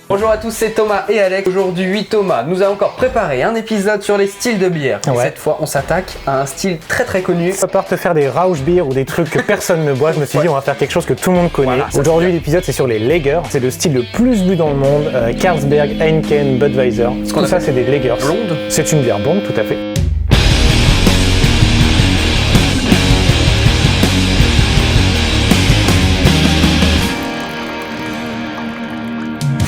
Bonjour à tous, c'est Thomas et Alex. Aujourd'hui, Thomas nous a encore préparé un épisode sur les styles de bière. Et cette fois, on s'attaque à un style très connu. À part te faire des Rausch Beer ou des trucs que personne ne boit, je me suis dit on va faire quelque chose que tout le monde connaît. Voilà, aujourd'hui, l'épisode c'est sur les lagers. C'est le style le plus bu dans le monde. Carlsberg, Heineken, Budweiser. Tout ça, c'est des lagers. Blonde. C'est une bière blonde, tout à fait.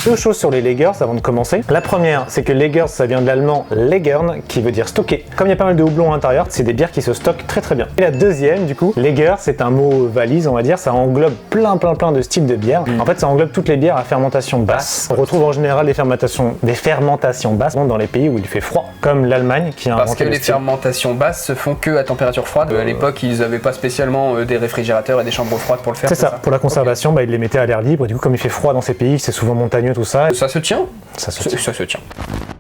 Deux choses sur les lagers avant de commencer. La première, c'est que lagers, ça vient de l'allemand lagern, qui veut dire stocker. Comme il y a pas mal de houblon à l'intérieur, c'est des bières qui se stockent très bien. Et la deuxième, du coup, lager, c'est un mot valise, on va dire, ça englobe plein de styles de bières. En fait, ça englobe toutes les bières à fermentation basse. On retrouve en général des fermentations basses dans les pays où il fait froid, comme l'Allemagne qui a inventé. Parce que les fermentations basses se font que à température froide. À l'époque, ils n'avaient pas spécialement des réfrigérateurs et des chambres froides pour le faire. C'est ça. Pour la conservation, ils les mettaient à l'air libre. Et du coup, comme il fait froid dans ces pays, c'est souvent montagneux, tout ça. Ça se tient. Ça se tient.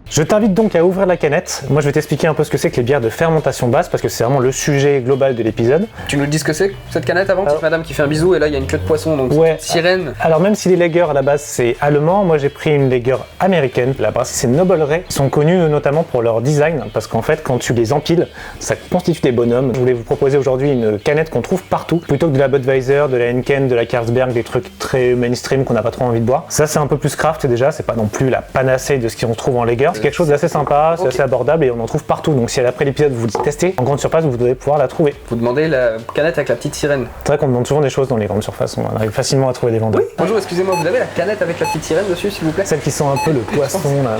Je t'invite donc à ouvrir la canette. Moi, je vais t'expliquer un peu ce que c'est que les bières de fermentation basse, parce que c'est vraiment le sujet global de l'épisode. Tu nous dis ce que c'est, cette canette avant? Petite madame qui fait un bisou, et là, il y a une queue de poisson, donc sirène. Alors, même si les lagers, à la base, c'est allemand, moi, j'ai pris une lager américaine. La brasserie, c'est Noble Rey. Ils sont connus notamment pour leur design, parce qu'en fait, quand tu les empiles, ça constitue des bonhommes. Je voulais vous proposer aujourd'hui une canette qu'on trouve partout, plutôt que de la Budweiser, de la Heineken, de la Carlsberg, des trucs très mainstream qu'on n'a pas trop envie de boire. Ça, c'est un peu plus craft déjà, c'est pas non plus la panacée de ce qu'on trouve en lager. C'est quelque chose d'assez sympa, c'est assez abordable et on en trouve partout. Donc si après l'épisode vous testez en grande surface, vous devez pouvoir la trouver. Vous demandez la canette avec la petite sirène. C'est vrai qu'on demande souvent des choses dans les grandes surfaces, on arrive facilement à trouver des vendeurs. Oui. Bonjour, excusez-moi, vous avez la canette avec la petite sirène dessus, s'il vous plaît? Celles qui sont un peu le poisson là.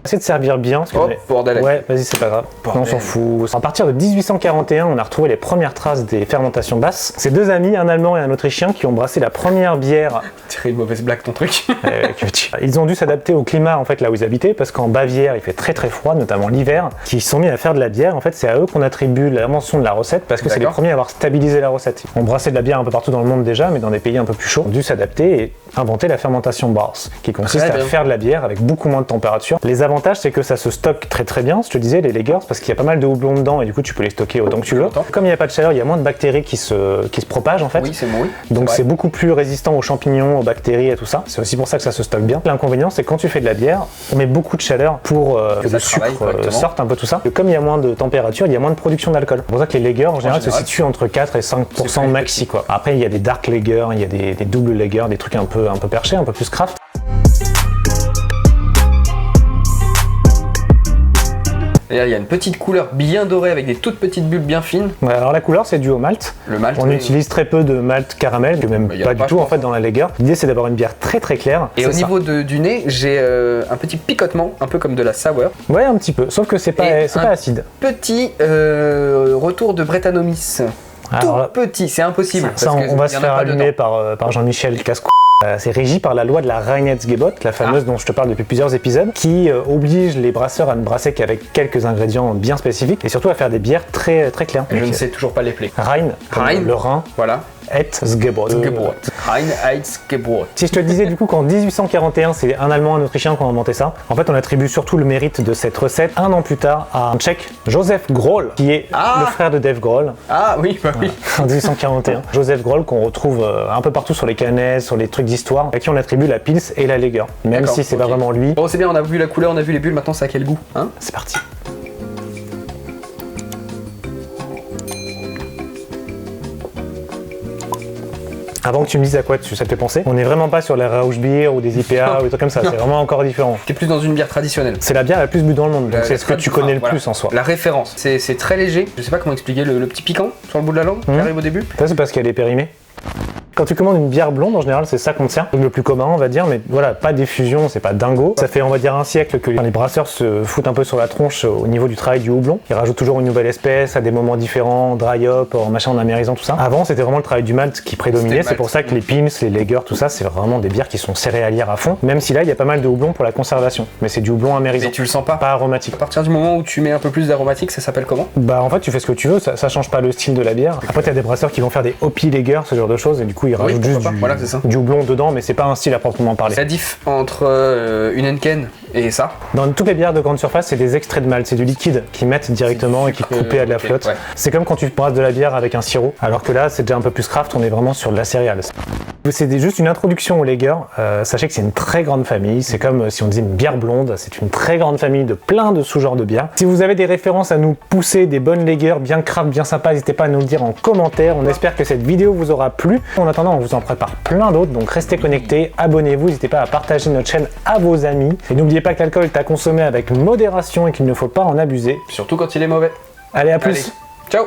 Essayez de servir bien. Bordel. Ouais, vas-y, c'est pas grave. Non, on s'en fout. À partir de 1841, on a retrouvé les premières traces des fermentations basses. C'est deux amis, un Allemand et un Autrichien, qui ont brassé la première bière. C'est une mauvaise blague ton truc. Ils ont dû s'adapter au climat en fait là où ils habitaient, parce qu'en Bavière il fait très froid, notamment l'hiver, qui se sont mis à faire de la bière. En fait, c'est à eux qu'on attribue l'invention de la recette, parce que c'est les premiers à avoir stabilisé la recette. On brassait de la bière un peu partout dans le monde déjà, mais dans des pays un peu plus chauds. Ils ont dû s'adapter et inventer la fermentation basse, qui consiste à faire de la bière avec beaucoup moins de température. Les avantages, c'est que ça se stocke très bien, je te disais, les lagers, parce qu'il y a pas mal de houblon dedans et du coup tu peux les stocker autant que tu veux. Comme il n'y a pas de chaleur, il y a moins de bactéries qui se propagent en fait. Oui, c'est bon. Donc c'est beaucoup plus résistant aux champignons, aux bactéries et tout ça. C'est aussi pour ça que ça se stocke bien. L'inconvénient, c'est que quand tu fais de la bière, on met beaucoup de chaleur pour que le sucre sorte un peu tout ça. Et comme il y a moins de température, il y a moins de production d'alcool. C'est pour ça que les lagers en général se situent entre 4 et 5% maxi quoi. Après il y a des dark lagers, il y a des doubles lagers, des trucs un peu perchés, un peu plus craft. Et là, il y a une petite couleur bien dorée avec des toutes petites bulles bien fines. Ouais, alors la couleur, c'est dû au malt. Le malt. On utilise très peu de malt caramel, que même pas du tout en fait dans la lager. L'idée, c'est d'avoir une bière très claire. Et au niveau du nez, j'ai un petit picotement, un peu comme de la sour. Ouais, un petit peu, sauf que c'est pas acide. Petit retour de Brettanomyces. Tout petit, c'est impossible. Ça, on va se faire allumer par Jean-Michel Casco. C'est régi par la loi de la Reinheitsgebot, la fameuse dont je te parle depuis plusieurs épisodes, qui oblige les brasseurs à ne brasser qu'avec quelques ingrédients bien spécifiques et surtout à faire des bières très claires. Je ne sais toujours pas les plaies. Rhein, le Rhin. Voilà. Heitsgebot. Reinheitsgebot. Si je te disais du coup qu'en 1841, c'est un Allemand, un Autrichien qui ont inventé ça, en fait on attribue surtout le mérite de cette recette un an plus tard à un Tchèque, Josef Groll, qui est le frère de Dave Grohl. Ah oui, bah oui. En 1841. Josef Groll qu'on retrouve un peu partout sur les canettes, sur les trucs d'histoire, à qui on attribue la Pils et la Lager. Même si c'est pas vraiment lui. Bon c'est bien, on a vu la couleur, on a vu les bulles, maintenant ça a quel goût hein? C'est parti. Avant que tu me dises à quoi ça te fait penser, on n'est vraiment pas sur les Rausch Beer ou des IPA ou des trucs comme ça, c'est vraiment encore différent. T'es plus dans une bière traditionnelle. C'est la bière la plus bu dans le monde, donc c'est ce que tu connais le plus en soi. La référence, c'est très léger, je sais pas comment expliquer, le petit piquant sur le bout de la langue qui arrive au début. Ça c'est parce qu'elle est périmée. Quand tu commandes une bière blonde, en général, c'est ça qu'on tient. Le plus commun, on va dire, mais voilà, pas d'effusion, c'est pas dingo. Ça fait, on va dire, un siècle que les brasseurs se foutent un peu sur la tronche au niveau du travail du houblon. Ils rajoutent toujours une nouvelle espèce à des moments différents, dry hop, en machin, en amérisant, tout ça. Avant, c'était vraiment le travail du malt qui prédominait. C'est pour ça que les Pils, les lagers, tout ça, c'est vraiment des bières qui sont céréalières à fond. Même si là, il y a pas mal de houblon pour la conservation. Mais c'est du houblon amérisant. Mais tu le sens pas? Pas aromatique. À partir du moment où tu mets un peu plus d'aromatique, ça s'appelle comment? Bah, en fait, tu fais ce que tu veux, ça change pas le style de la bière. Après, t'as des brasseurs qui vont faire des hoppy lagers, ce genre de choses, et du coup, ils rajoutent juste du houblon dedans, mais c'est pas un style à proprement parler. La diff entre une Heineken Et ça? Dans toutes les bières de grande surface, c'est des extraits de malt, c'est du liquide qu'ils mettent directement et qui coupent à de la flotte. Ouais. C'est comme quand tu brasses de la bière avec un sirop, alors que là c'est déjà un peu plus craft, on est vraiment sur de la céréale. C'est juste une introduction au lager. Sachez que c'est une très grande famille, c'est comme si on disait une bière blonde, c'est une très grande famille de plein de sous-genres de bières. Si vous avez des références à nous pousser, des bonnes lagers bien craft, bien sympas, n'hésitez pas à nous le dire en commentaire. On espère que cette vidéo vous aura plu. En attendant, on vous en prépare plein d'autres, donc restez connectés, abonnez-vous, n'hésitez pas à partager notre chaîne à vos amis. Et n'oubliez pas que l'alcool est à consommer avec modération et qu'il ne faut pas en abuser. Surtout quand il est mauvais. Allez, à plus. Allez. Ciao.